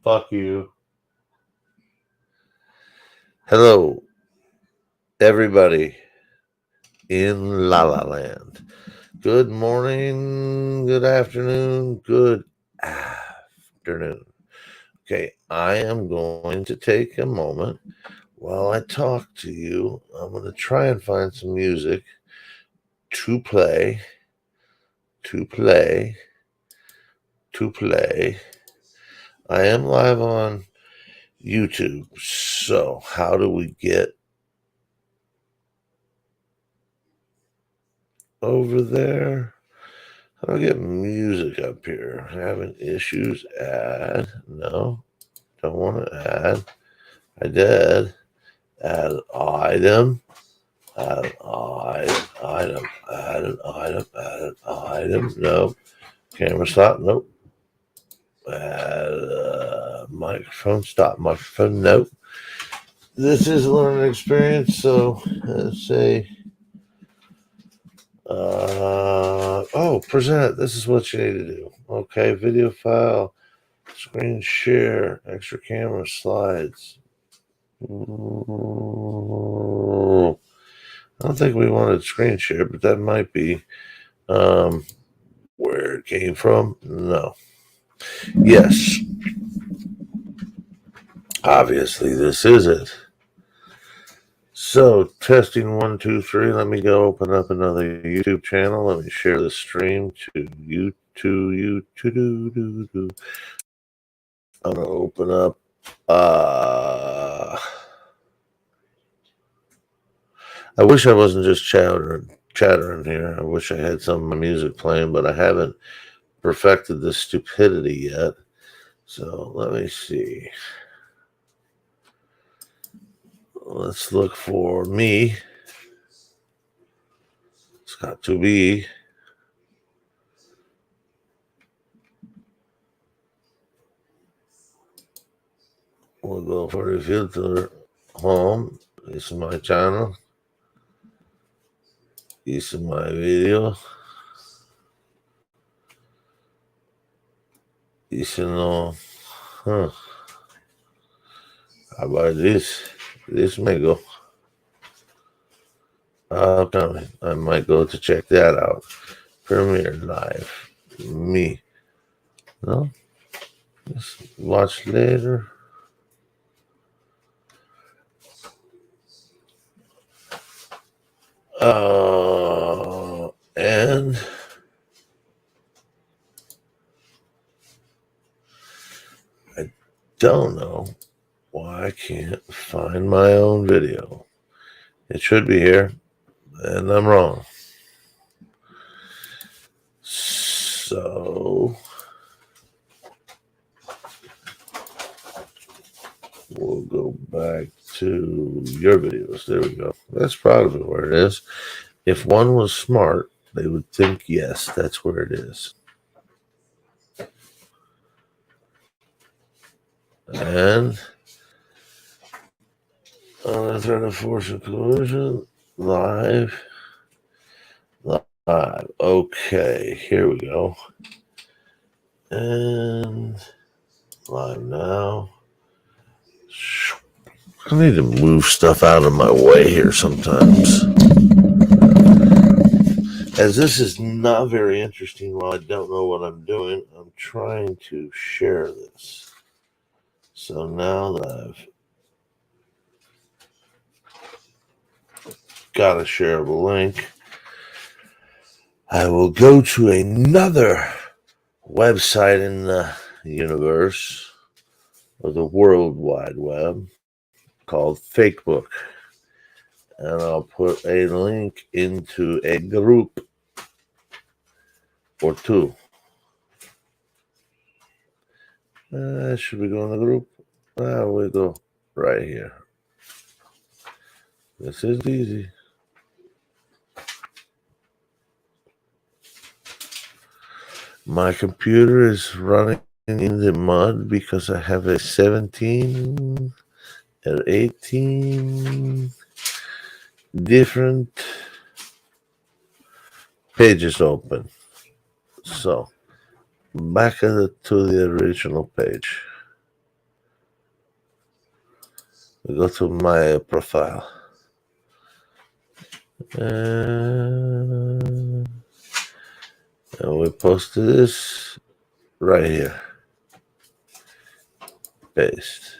Fuck you. Hello, everybody in La La Land. Good morning, good afternoon, good afternoon. Okay, I am going to take a moment while I talk to you. I'm going to try and find some music to play, to play, to play. I am live on YouTube. So, how do we get over there? How do I get music up here? Having issues? Add. No. Don't want to add. I did. Add item. Add item. Add an item. Add an item. Nope. Camera stop. Nope. Add microphone. Stop microphone. Nope. This is a learning experience. So let's say, present. This is what you need to do. Okay. Video file. Screen share, extra camera slides. I don't think we wanted screen share, but that might be where it came from. No. Yes. Obviously, this is it. So, testing 1, 2, 3. Let me go open up another YouTube channel. Let me share the stream to YouTube. I'm going to open up. I wish I wasn't just chattering here. I wish I had some of my music playing, but I haven't perfected this stupidity yet. So let me see. Let's look for me. It's got to be. We'll go for the filter home. This is my channel. This is my video. This is no. Huh. How about this? This may go. Upcoming. I might go to check that out. Premiere live. Me. No? Just watch later. And I don't know why I can't find my own video. It should be here, and I'm wrong. So we'll go back to your videos. There we go. That's probably where it is. If one was smart, they would think, yes, that's where it is. And I'm trying to force a collision live. Okay, here we go. And live now. I need to move stuff out of my way here sometimes. As this is not very interesting while I don't know what I'm doing, I'm trying to share this. So now that I've got a shareable link, I will go to another website in the universe of the World Wide Web called Fakebook. And I'll put a link into a group or two. Should we go in the group? We'll go right here. This is easy. My computer is running in the mud because I have a 17 or 18 different pages open. So back to the original page. We go to my profile. And we post this right here. Paste.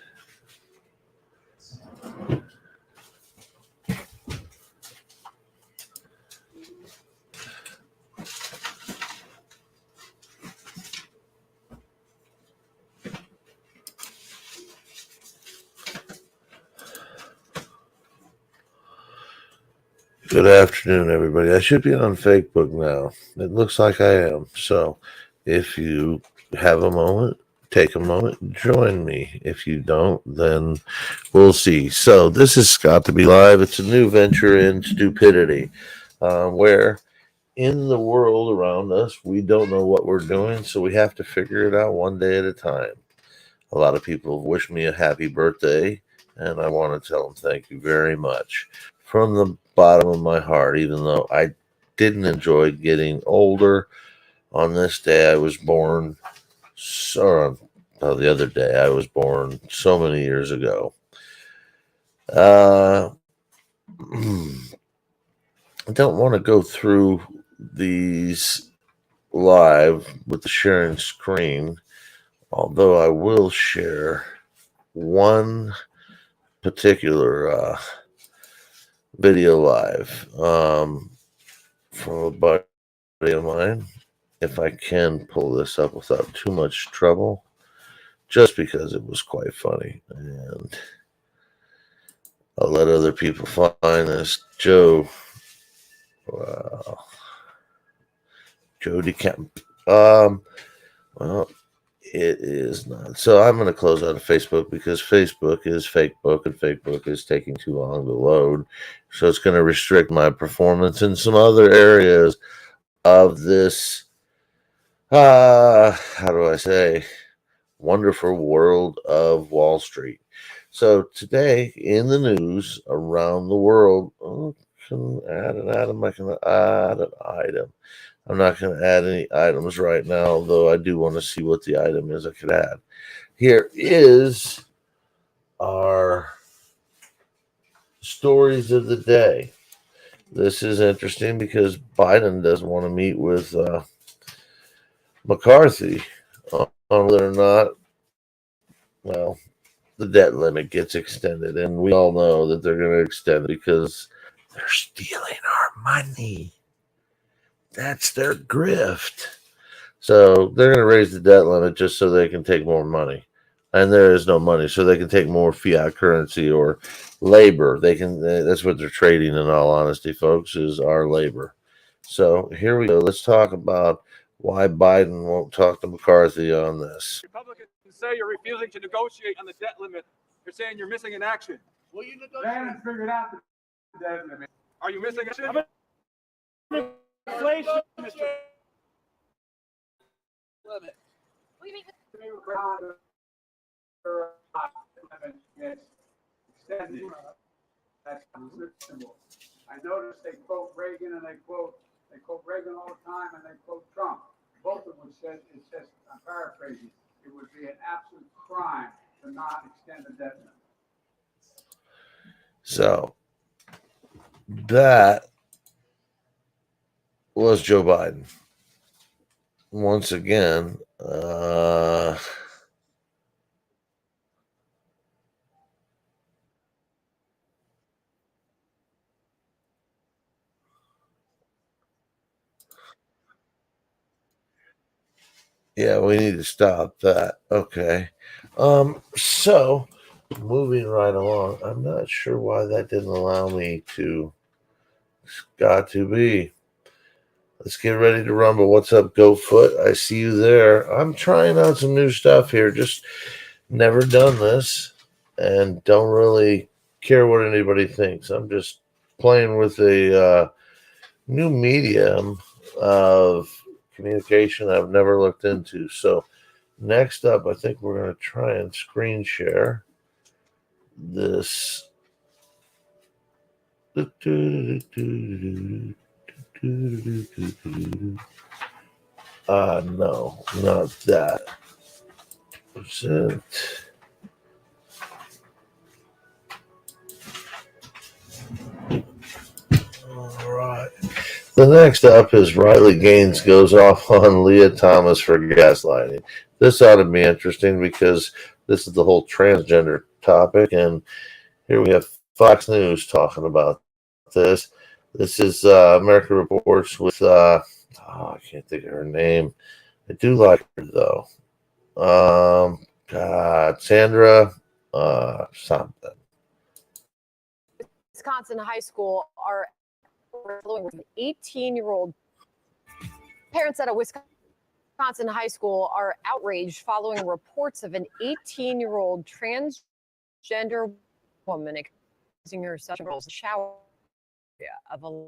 Good afternoon, everybody. I should be on Facebook now. It looks like I am. So if you have a moment, take a moment, join me. If you don't, then we'll see. So this is Scott to Be Live. It's a new venture in stupidity where in the world around us, we don't know what we're doing. So we have to figure it out one day at a time. A lot of people have wished me a happy birthday, and I want to tell them thank you very much from the bottom of my heart, even though I didn't enjoy getting older. On this day, I was born, so the other day, I was born so many years ago. I don't want to go through these live with the sharing screen, although I will share one particular video live from a buddy of mine. If I can pull this up without too much trouble, just because it was quite funny. And I'll let other people find this. Joe DeCamp. Well, it is not. So I'm going to close out of Facebook because Facebook is Fakebook and Fakebook is taking too long to load. So it's going to restrict my performance in some other areas of this, how do I say, wonderful world of Wall Street. So today in the news around the world, I can add an item. I can add an item. I'm not going to add any items right now, although I do want to see what the item is I could add. Here is our stories of the day. This is interesting because Biden doesn't want to meet with McCarthy on whether or not, well, the debt limit gets extended. And we all know that they're going to extend it because they're stealing our money. That's their grift. So they're going to raise the debt limit just so they can take more money. And there is no money, so they can take more fiat currency or labor. They can. That's what they're trading. In all honesty, folks, is our labor. So here we go. Let's talk about why Biden won't talk to McCarthy on this. Republicans say you're refusing to negotiate on the debt limit. You're saying you're missing in action. Will you negotiate? Bannon figured out the debt limit. Are you missing action? Inflation, Mr. Limit. Extended. That's symbol. I noticed they quote Reagan and they quote Reagan all the time and they quote Trump. Both of them said, it says, I'm paraphrasing, it would be an absolute crime to not extend the debt limit. So that was Joe Biden. Once again, yeah, we need to stop that. Okay. So moving right along, I'm not sure why that didn't allow me to. It's got to be. Let's get ready to rumble. What's up, GoFoot? I see you there. I'm trying out some new stuff here. Just never done this and don't really care what anybody thinks. I'm just playing with a new medium of communication I've never looked into. So next up, I think we're going to try and screen share this. No, not that. Percent. The next up is Riley Gaines goes off on Leah Thomas for gaslighting. This ought to be interesting because this is the whole transgender topic, and here we have Fox News talking about this. This is America Reports with I can't think of her name. I do like her though. God, Sandra, something. Wisconsin high school are following an 18-year-old. Parents at a Wisconsin high school are outraged following reports of an 18-year-old transgender woman accusing her of the shower of a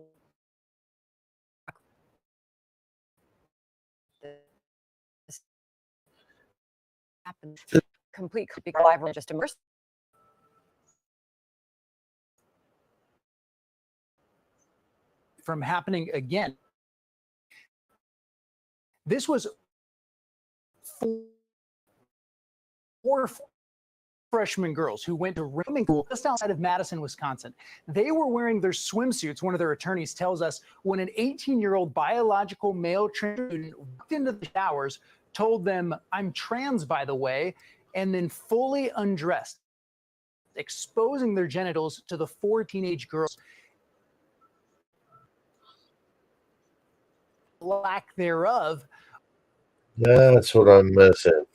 happened. Complete live just immersed. From happening again. This was four freshman girls who went to swimming pool just outside of Madison, Wisconsin. They were wearing their swimsuits, one of their attorneys tells us, when an 18-year-old biological male trans student walked into the showers, told them, "I'm trans, by the way," and then fully undressed, exposing their genitals to the four teenage girls. Lack thereof. That's what I'm missing.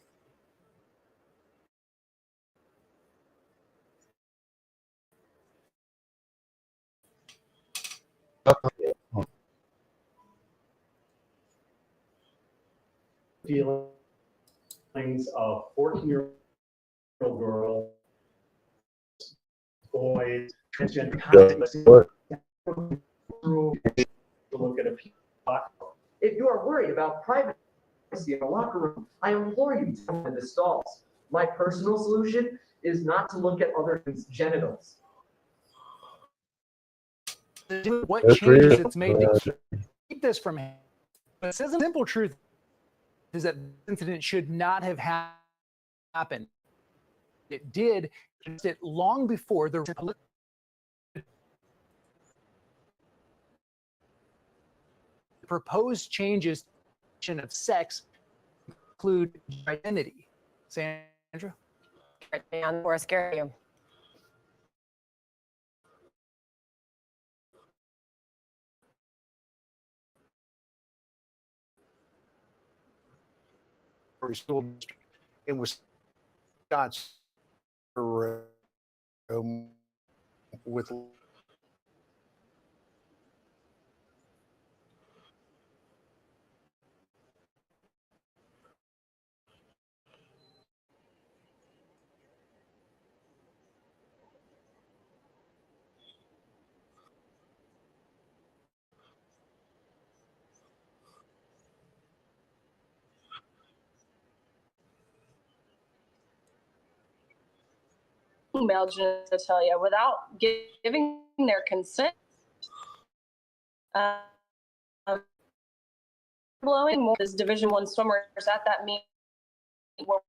Feelings of 14-year-old girls, boys, transgender content. Look at a If you are worried about privacy in the locker room, I implore you to come in the stalls. My personal solution is not to look at other people's genitals. What changes it's made to keep this from happening. But the simple truth is that this incident should not have happened. It did it long before the proposed changes of sex include identity. Sandra? Or scare you. School in Wisconsin with male genitalia without giving their consent. Blowing more as Division I swimmers at that meet where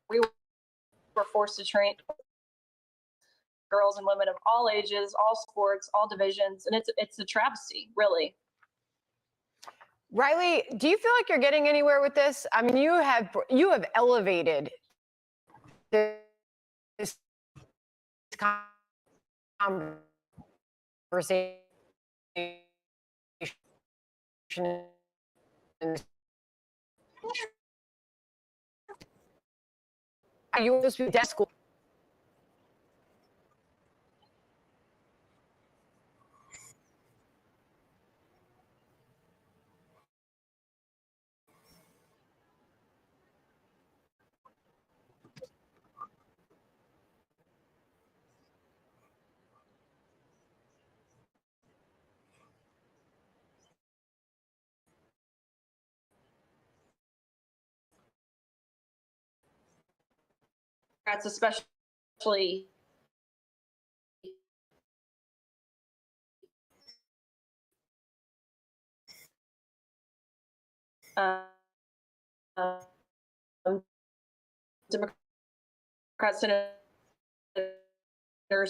we were forced to train girls and women of all ages, all sports, all divisions, and it's a travesty, really. Riley, do you feel like you're getting anywhere with this? I mean, you have elevated this conversation. Are you supposed to be desk school? That's especially Democrat senators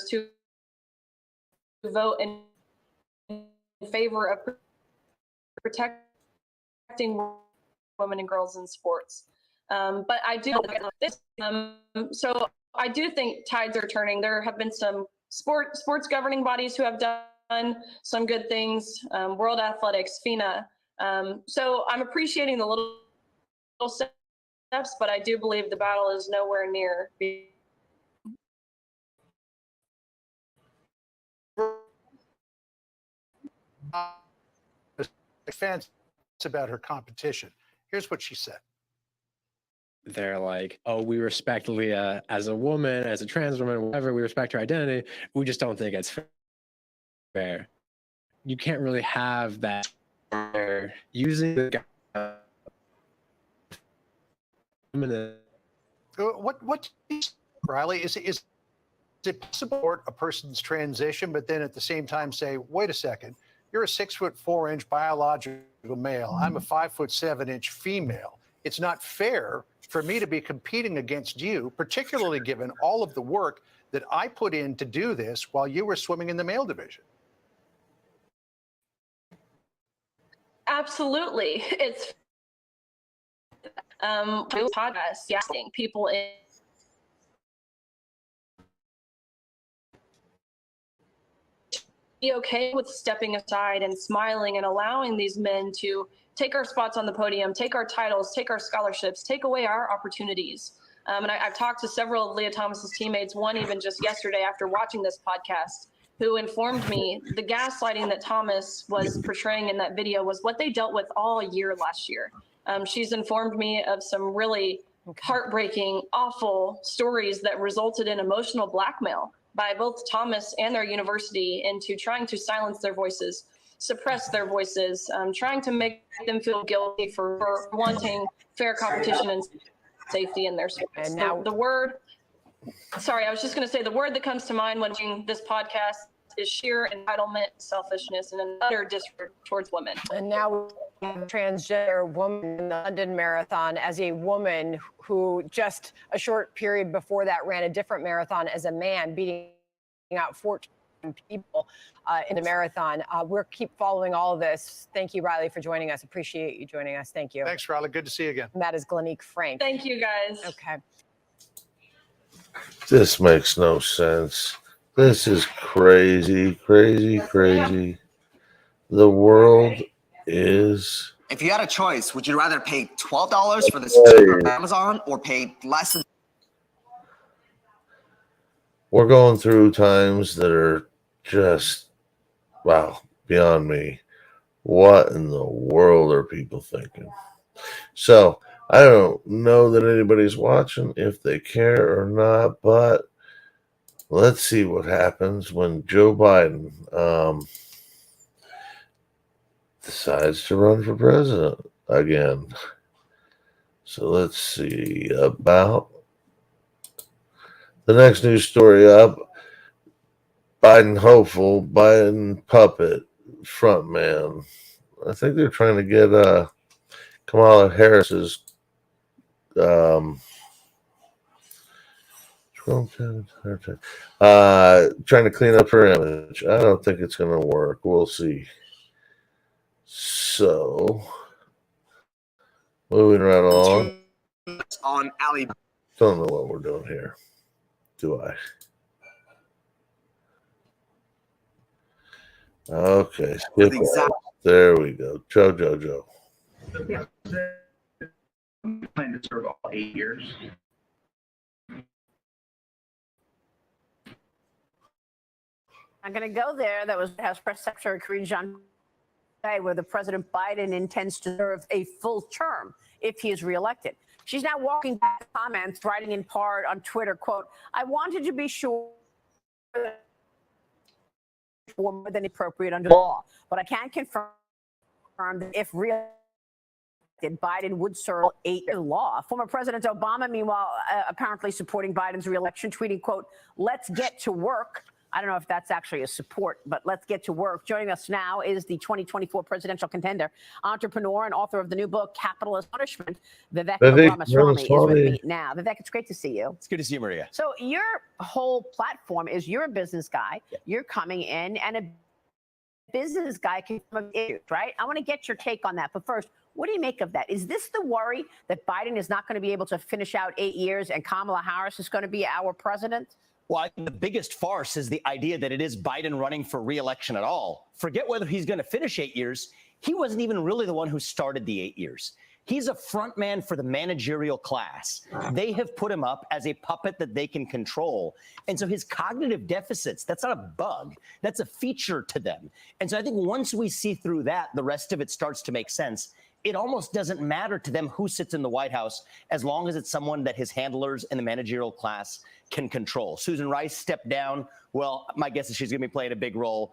to vote in favor of protecting women and girls in sports. But I do this. So I do think tides are turning. There have been some sports governing bodies who have done some good things. World Athletics, FINA. So I'm appreciating the little steps, but I do believe the battle is nowhere near being. Fans about her competition. Here's what she said. They're like, oh, we respect Leah as a woman, as a trans woman, whatever. We respect her identity. We just don't think it's fair. You can't really have that using the What, Riley, is it possible a person's transition, but then at the same time say, wait a second, you're a 6'4" biological male. I'm a 5'7" female. It's not fair for me to be competing against you, particularly given all of the work that I put in to do this while you were swimming in the male division. Absolutely. It's podcast, yeah, people in be okay with stepping aside and smiling and allowing these men to take our spots on the podium, take our titles, take our scholarships, take away our opportunities. And I've talked to several of Leah Thomas's teammates, one even just yesterday after watching this podcast, who informed me the gaslighting that Thomas was portraying in that video was what they dealt with all year last year. She's informed me of some really heartbreaking, awful stories that resulted in emotional blackmail by both Thomas and their university into trying to silence their voices, suppress their voices, trying to make them feel guilty for wanting fair competition and safety in their sports. And now the word that comes to mind when watching this podcast is sheer entitlement, selfishness, and an utter disrespect towards women. And now we have a transgender woman in the London Marathon as a woman who just a short period before that ran a different marathon as a man, beating out 14 people in the marathon. We'll keep following all of this. Thank you, Riley, for joining us. Appreciate you joining us. Thank you. Thanks, Riley. Good to see you again. And that is Glenique Frank. Thank you, guys. Okay. This makes no sense. This is crazy, crazy, crazy. The world is. If you had a choice, would you rather pay $12 for the subscription on Amazon or pay less than? We're going through times that are just, wow, beyond me. What in the world are people thinking? So I don't know that anybody's watching, if they care or not, but let's see what happens when Joe Biden decides to run for president again. So let's see about the next news story up. Biden hopeful, Biden puppet, frontman. I think they're trying to get Kamala Harris's trying to clean up her image. I don't think it's going to work. We'll see. So, moving right along. On Ali. Don't know what we're doing here, do I? Okay, skip it. There we go. Joe. Yeah. Plan to serve all 8 years. I'm going to go there. That was House Press Secretary Karine Jean-Pierre, where the President Biden intends to serve a full term if he is reelected. She's now walking back comments, writing in part on Twitter, quote, I wanted to be sure that more than appropriate under the law, but I can't confirm that if reelected, Biden would serve 8-year law. Former President Obama, meanwhile, apparently supporting Biden's reelection, tweeting, quote, let's get to work. I don't know if that's actually a support, but let's get to work. Joining us now is the 2024 presidential contender, entrepreneur, and author of the new book, Capitalist Punishment, Vivek Ramaswamy is with me now. Vivek, it's great to see you. It's good to see you, Maria. So your whole platform is you're a business guy. You're coming in and business guy can come up with issues, right? I want to get your take on that. But first, what do you make of that? Is this the worry that Biden is not going to be able to finish out 8 years and Kamala Harris is going to be our president? Well, I think the biggest farce is the idea that it is Biden running for re-election at all. Forget whether he's going to finish 8 years. He wasn't even really the one who started the 8 years. He's a front man for the managerial class. They have put him up as a puppet that they can control. And so his cognitive deficits, that's not a bug. That's a feature to them. And so I think once we see through that, the rest of it starts to make sense. It almost doesn't matter to them who sits in the White House as long as it's someone that his handlers in the managerial class can control. Susan Rice stepped down. Well, my guess is she's going to be playing a big role.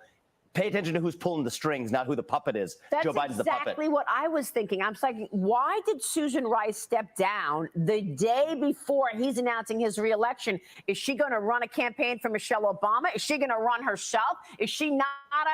Pay attention to who's pulling the strings, not who the puppet is. That's Joe Biden's the puppet. exactly what I was thinking. I'm saying, why did Susan Rice step down the day before he's announcing his reelection? Is she going to run a campaign for Michelle Obama? Is she going to run herself? Is she not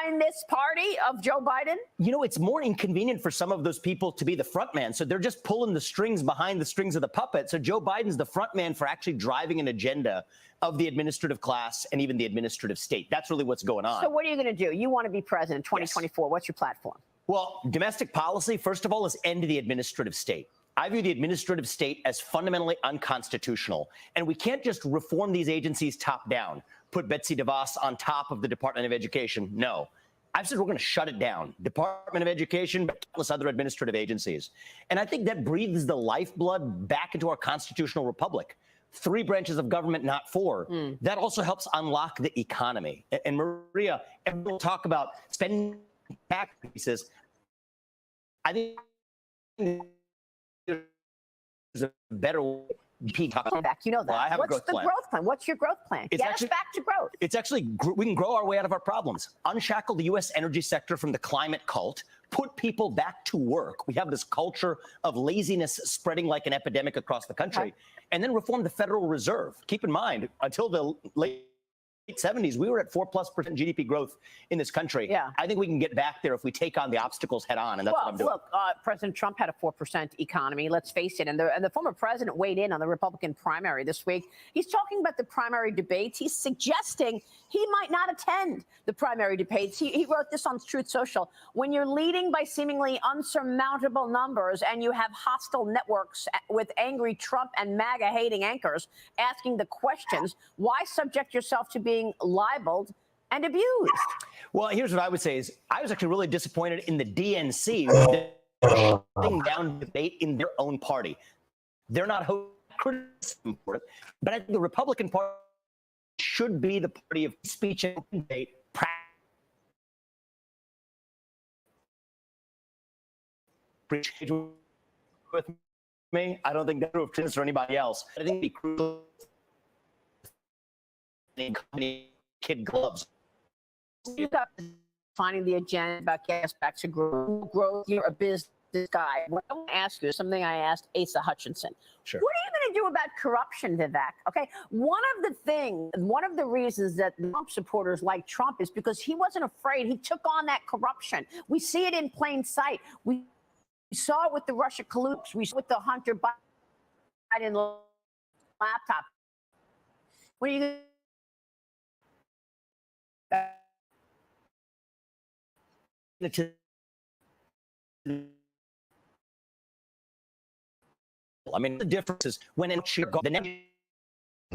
in this party of Joe Biden? You know, it's more inconvenient for some of those people to be the front man. So they're just pulling the strings behind the strings of the puppet. So Joe Biden's the front man for actually driving an agenda of the administrative class and even the administrative state. That's really what's going on. So what are you going to do? You want to be president 2024. Yes. What's your platform? Well, domestic policy, first of all, is end the administrative state. I view the administrative state as fundamentally unconstitutional. And we can't just reform these agencies top down, put Betsy DeVos on top of the Department of Education. No. I've said we're going to shut it down. Department of Education, but countless other administrative agencies. And I think that breathes the lifeblood back into our constitutional republic. 3 branches of government, not 4. That also helps unlock the economy. And Maria, everyone will talk about spending tax increases. I think there's a better way. Back, you know that. Well, I have What's a growth the plan. growth plan? What's your growth plan? It's Get actually- us back to growth. It's actually, we can grow our way out of our problems. Unshackle the U.S. energy sector from the climate cult. Put people back to work. We have this culture of laziness spreading like an epidemic across the country. Okay. And then reform the Federal Reserve. Keep in mind, until the late 70s, we were at 4+% GDP growth in this country. Yeah. I think we can get back there if we take on the obstacles head on, and that's what I'm doing. Look, President Trump had a 4% economy. Let's face it. And the former president weighed in on the Republican primary this week. He's talking about the primary debates. He's suggesting he might not attend the primary debates. He wrote this on Truth Social. When you're leading by seemingly unsurmountable numbers and you have hostile networks with angry Trump and MAGA-hating anchors asking the questions, why subject yourself to being libeled and abused? Well, here's what I would say is I was actually really disappointed in the DNC shutting down debate in their own party. They're not criticism for it, but I think the Republican Party should be the party of speech and debate. With me, I don't think that's true of Chris or anybody else. I think it'd be crucial. Kid gloves. You got finding the agenda about getting us back to growth. You're a business guy. What I want to ask you is something I asked Asa Hutchinson. Sure. What are you going to do about corruption, Vivek? Okay, one of the reasons that Trump supporters like Trump is because he wasn't afraid. He took on that corruption. We see it in plain sight. We saw it with the Russia collusion. We saw it with the Hunter Biden laptop. What are you? I mean, the difference is when the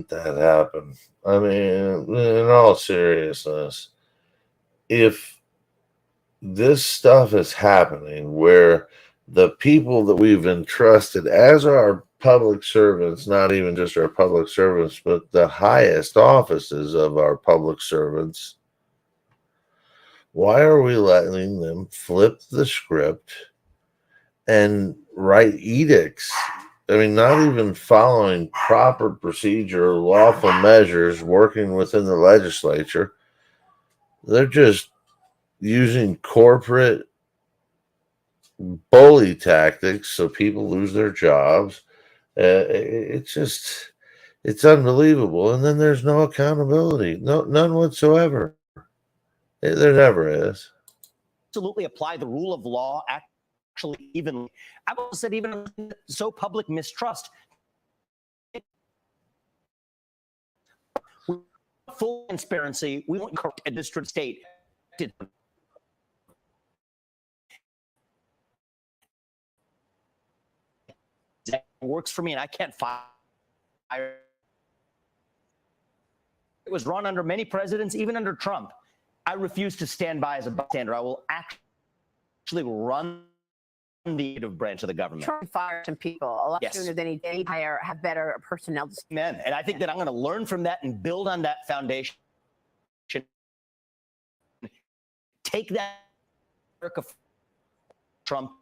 that happened. I mean, in all seriousness, if this stuff is happening where the people that we've entrusted as our public servants, not even just our public servants, but the highest offices of our public servants, why are we letting them flip the script and write edicts? I mean, not even following proper procedure, lawful measures, working within the legislature. They're just using corporate bully tactics so people lose their jobs. It's unbelievable. And then there's no accountability, none whatsoever. There never is. Absolutely apply the rule of law actually evenly. I've also said even so public mistrust. Full transparency, we won't corrupt a district state. works for me and I can't fire. It was run under many presidents, even under Trump. I refuse to stand by as a bystander. I will actually run the executive branch of the government. Trump fired some people a lot sooner than he did. He have better personnel. Amen. And I think that I'm going to learn from that and build on that foundation. Take that Trump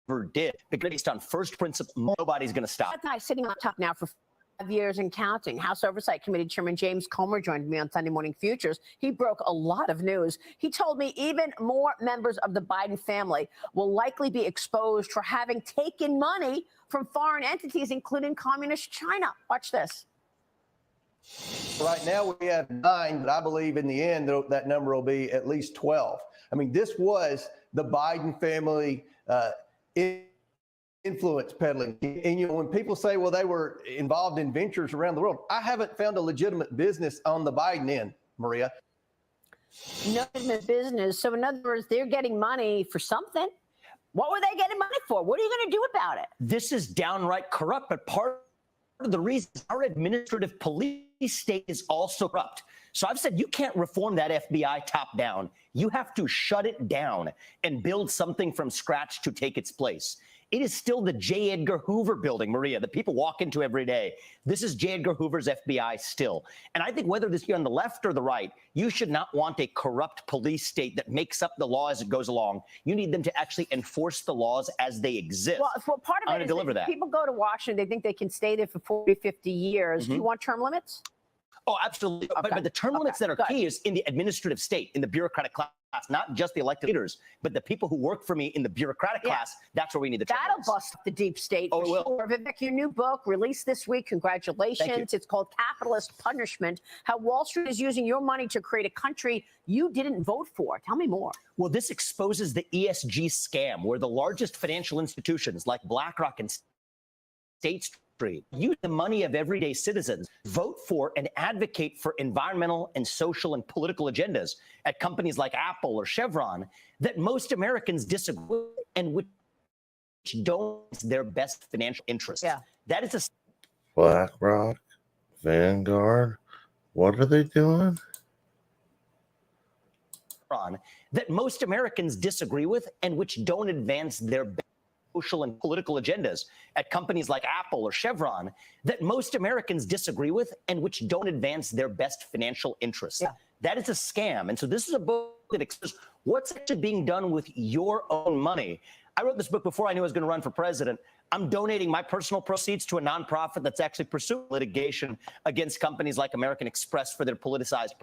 never did. Based on first principle, nobody's going to stop. That guy sitting on top now for 5 years and counting. House Oversight Committee Chairman James Comer joined me on Sunday Morning Futures. He broke a lot of news. He told me even more members of the Biden family will likely be exposed for having taken money from foreign entities, including communist China. Watch this. Right now we have 9, but I believe in the end that number will be at least 12. I mean, this was the Biden family influence peddling. And, when people say, well, they were involved in ventures around the world, I haven't found a legitimate business on the Biden end, Maria. No legitimate business. So in other words, they're getting money for something. What were they getting money for? What are you going to do about it? This is downright corrupt, but part of the reason our administrative police state is also corrupt. So I've said you can't reform that FBI top down. You have to shut it down and build something from scratch to take its place. It is still the J. Edgar Hoover building, Maria, that people walk into every day. This is J. Edgar Hoover's FBI still. And I think whether this be on the left or the right, you should not want a corrupt police state that makes up the law as it goes along. You need them to actually enforce the laws as they exist. Well, part of it is deliver that. People go to Washington, they think they can stay there for 40, 50 years. Do you want term limits? Oh, absolutely. But the term limits that are key is in the administrative state, in the bureaucratic class, not just the elected leaders, but the people who work for me in the bureaucratic class. That's where we need the term limits. That'll bust the deep state. Oh, it will. Sure. Vivek, your new book released this week. Congratulations. It's called Capitalist Punishment, How Wall Street is Using Your Money to Create a Country You Didn't Vote For. Tell me more. Well, this exposes the ESG scam, where the largest financial institutions like BlackRock and State Street use the money of everyday citizens, vote for and advocate for environmental and social and political agendas at companies like Apple or Chevron that most Americans disagree with and which don't their best financial interests. That is a BlackRock, Vanguard, what are they doing? that most Americans disagree with and which don't advance their social and political agendas at companies like Apple or Chevron that most Americans disagree with and which don't advance their best financial interests. That is a scam. And so this is a book that explores what's actually being done with your own money. I wrote this book before I knew I was going to run for president. I'm donating my personal proceeds to a nonprofit that's actually pursuing litigation against companies like American Express for their politicized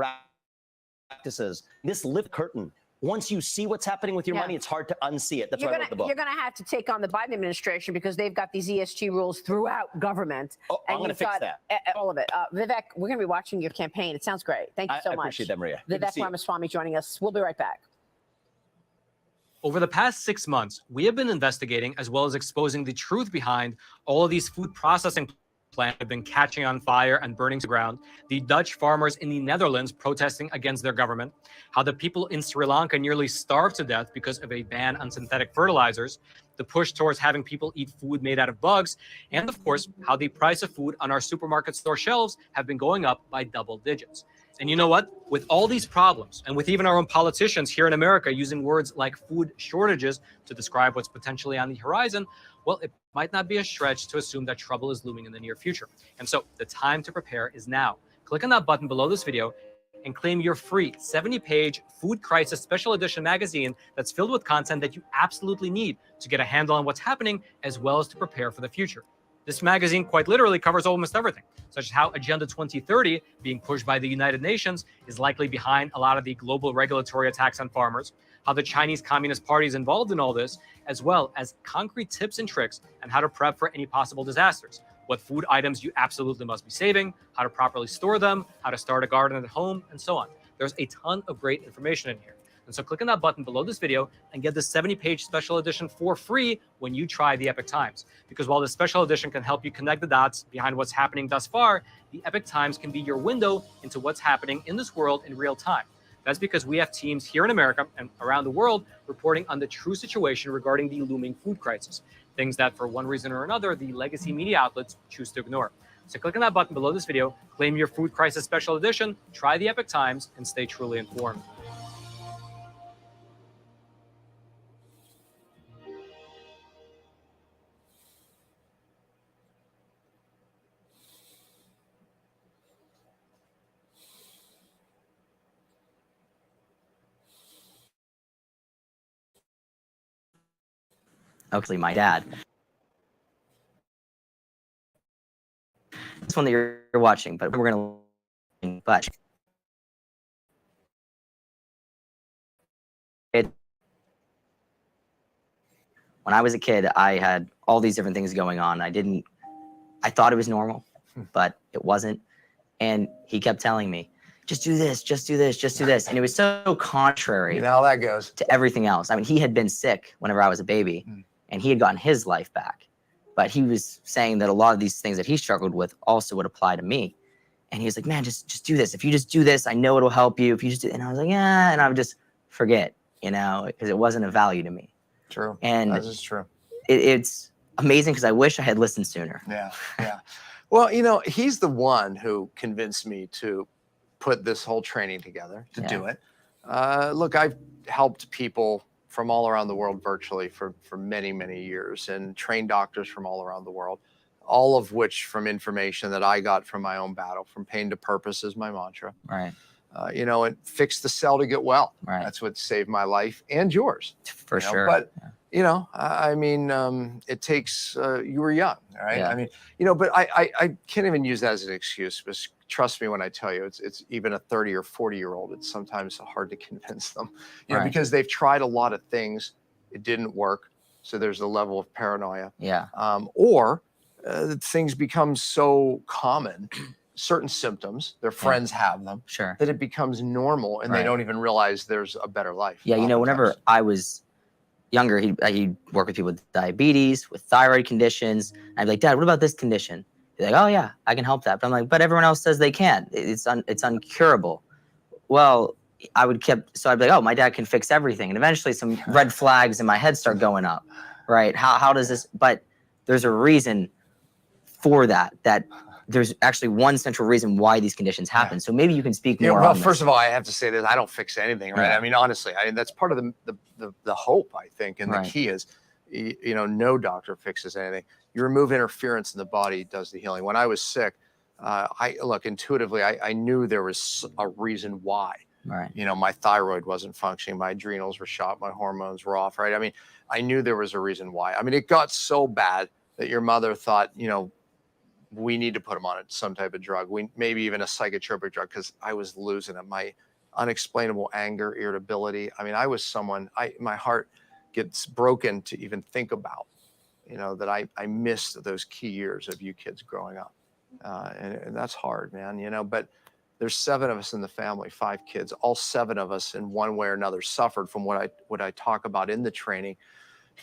practices. This lift curtain. Once you see what's happening with your money, it's hard to unsee it. That's why I wrote the book. You're going to have to take on the Biden administration because they've got these ESG rules throughout government. Oh, I'm going to fix that. All of it. Vivek, we're going to be watching your campaign. It sounds great. Thank you so much. I appreciate that, Maria. Good to Vivek see you. Ramaswamy joining us. We'll be right back. Over the past 6 months, we have been investigating as well as exposing the truth behind all of these food processing plants have been catching on fire and burning to the ground, the Dutch farmers in the Netherlands protesting against their government, how the people in Sri Lanka nearly starved to death because of a ban on synthetic fertilizers, the push towards having people eat food made out of bugs, and of course, how the price of food on our supermarket store shelves have been going up by double digits. And you know what? With all these problems, and with even our own politicians here in America using words like food shortages to describe what's potentially on the horizon, well, it might not be a stretch to assume that trouble is looming in the near future. And so the time to prepare is now. Click on that button below this video and claim your free 70-page Food Crisis Special Edition magazine that's filled with content that you absolutely need to get a handle on what's happening as well as to prepare for the future. This magazine quite literally covers almost everything, such as how Agenda 2030, being pushed by the United Nations, is likely behind a lot of the global regulatory attacks on farmers, how the Chinese Communist Party is involved in all this, as well as concrete tips and tricks on how to prep for any possible disasters, what food items you absolutely must be saving, how to properly store them, how to start a garden at home, and so on. There's a ton of great information in here. And so click on that button below this video and get the 70-page special edition for free when you try the Epoch Times. Because while the special edition can help you connect the dots behind what's happening thus far, the Epoch Times can be your window into what's happening in this world in real time. That's because we have teams here in America and around the world reporting on the true situation regarding the looming food crisis. things that for one reason or another, the legacy media outlets choose to ignore. So click on that button below this video, claim your Food Crisis Special Edition, try the Epoch Times, and stay truly informed. Actually, my dad. This one that you're watching, but we're gonna. But when I was a kid, I had all these different things going on. I thought it was normal, but it wasn't. And he kept telling me, just do this, just do this, just do this. And it was so contrary. You know how that goes. To everything else. I mean, he had been sick whenever I was a baby, and he had gotten his life back. But he was saying that a lot of these things that he struggled with also would apply to me. And he was like, man, just do this. If you just do this, I know it'll help you. If you just do, and I was like, yeah, and I would just forget, because it wasn't of value to me. True. And that is true. It's amazing because I wish I had listened sooner. Yeah, yeah. Well, he's the one who convinced me to put this whole training together, to do it. Look, I've helped people from all around the world virtually for many, many years, and trained doctors from all around the world, all of which from information that I got from my own battle. From pain to purpose is my mantra. Right. And fix the cell to get well. Right. That's what saved my life and yours. For sure. But, it takes, you were young, right? Yeah. I mean, but I can't even use that as an excuse, because trust me when I tell you, it's even a 30 or 40-year-old, it's sometimes hard to convince them, because they've tried a lot of things. It didn't work. So there's a level of paranoia. Yeah. Or things become so common, certain symptoms, their friends have them, Sure. that it becomes normal, and they don't even realize there's a better life. Yeah, whenever I was younger, he'd work with people with diabetes, with thyroid conditions. I'd be like, Dad, what about this condition? He's like, oh yeah, I can help that. But I'm like, but everyone else says they can't. It's uncurable. Well, I'd be like, oh, my dad can fix everything. And eventually some red flags in my head start going up, right? How does this, but there's a reason for that there's actually one central reason why these conditions happen. So maybe you can speak more on this. First of all, I have to say this, I don't fix anything, right? Yeah. I mean, honestly, that's part of the hope, I think. And the key is, no doctor fixes anything. You remove interference in the body, it does the healing. When I was sick, intuitively, I knew there was a reason why. Right. My thyroid wasn't functioning, my adrenals were shot, my hormones were off, right? I mean, I knew there was a reason why. I mean, it got so bad that your mother thought, we need to put him on some type of drug. Maybe even a psychotropic drug, because I was losing it. My unexplainable anger, irritability. I mean, I was someone, my heart gets broken to even think about, that I missed those key years of you kids growing up. And that's hard, man, but there's 7 of us in the family, 5 kids. All 7 of us in one way or another suffered from what I talk about in the training.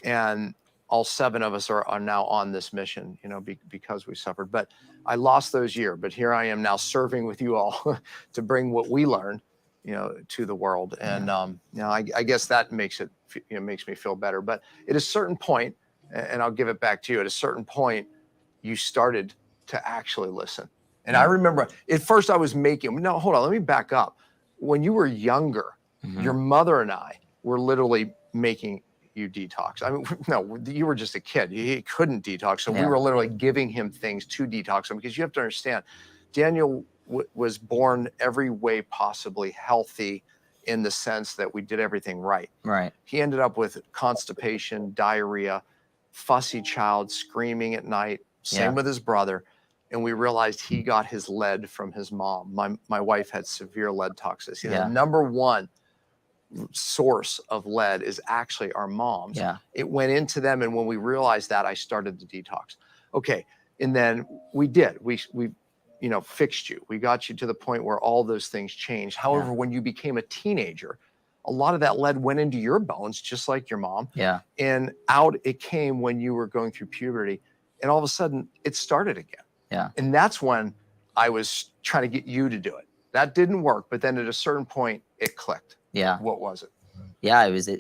And all 7 of us are now on this mission, because we suffered. But I lost those years. But here I am now serving with you all to bring what we learned, to the world. And I guess that makes it, makes me feel better. But at a certain point, and I'll give it back to you. At a certain point, you started to actually listen. And I remember at first I was no, hold on, let me back up. When you were younger, your mother and I were literally making you detox. I mean, no, you were just a kid. He couldn't detox. So we were literally giving him things to detox him, because you have to understand, Daniel was born every way possibly healthy, in the sense that we did everything right. Right. He ended up with constipation, diarrhea, fussy child, screaming at night, same with his brother. And we realized he got his lead from his mom. My wife had severe lead toxicity. The number one source of lead is actually our moms. It went into them, and when we realized that, I started the detox. Okay, and then we did. We fixed you. We got you to the point where all those things changed. However, when you became a teenager, a lot of that lead went into your bones, just like your mom. And out it came when you were going through puberty, and all of a sudden it started again. And that's when I was trying to get you to do it. That didn't work, but then at a certain point it clicked. What was it?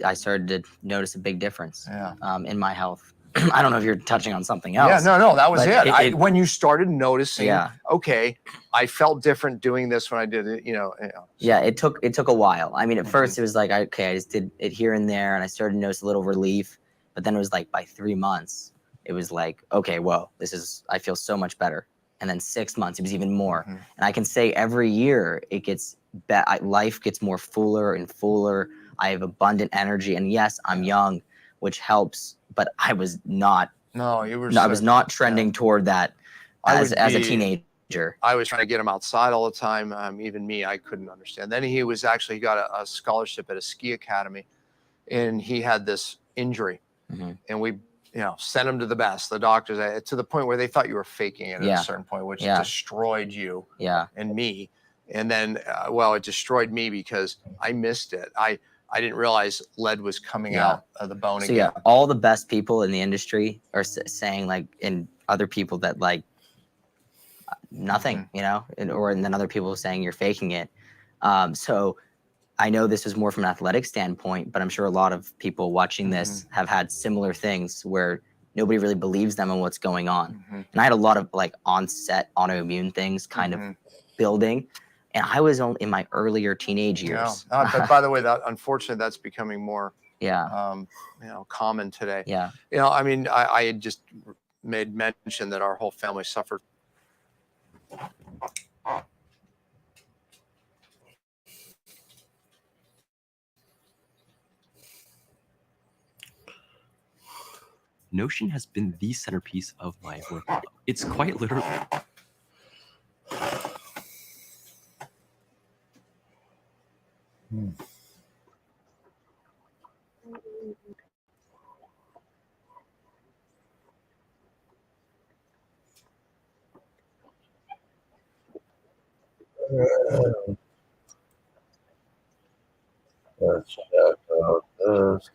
I started to notice a big difference in my health. I don't know if you're touching on something else. Yeah, no, that was but it. When you started noticing, Yeah. okay, I felt different doing this when I did it, Yeah, it took a while. I mean, at first it was like, okay, I just did it here and there, and I started to notice a little relief. But then it was like by 3 months, it was like, okay, whoa, I feel so much better. And then 6 months, it was even more. And I can say every year it gets life gets more fuller and fuller. I have abundant energy, and yes, I'm young, which helps. But I was not. No, you were. I was not trending toward that as a teenager. I was trying to get him outside all the time. Even me, I couldn't understand. Then he got a scholarship at a ski academy, and he had this injury, and we, sent him to the best, the doctors, to the point where they thought you were faking it at a certain point, which destroyed you and me. And then, it destroyed me because I missed it. I didn't realize lead was coming out of the bone again. Yeah, all the best people in the industry are saying and other people that nothing, and then other people saying you're faking it. So I know this is more from an athletic standpoint, but I'm sure a lot of people watching this have had similar things where nobody really believes them and what's going on. And I had a lot of onset autoimmune things kind of building. And I was only in my earlier teenage years. But by the way, unfortunately, that's becoming more common today. Yeah. I mean, I had just made mention that our whole family suffered. Notion has been the centerpiece of my workflow. It's quite literally. Let's check out this.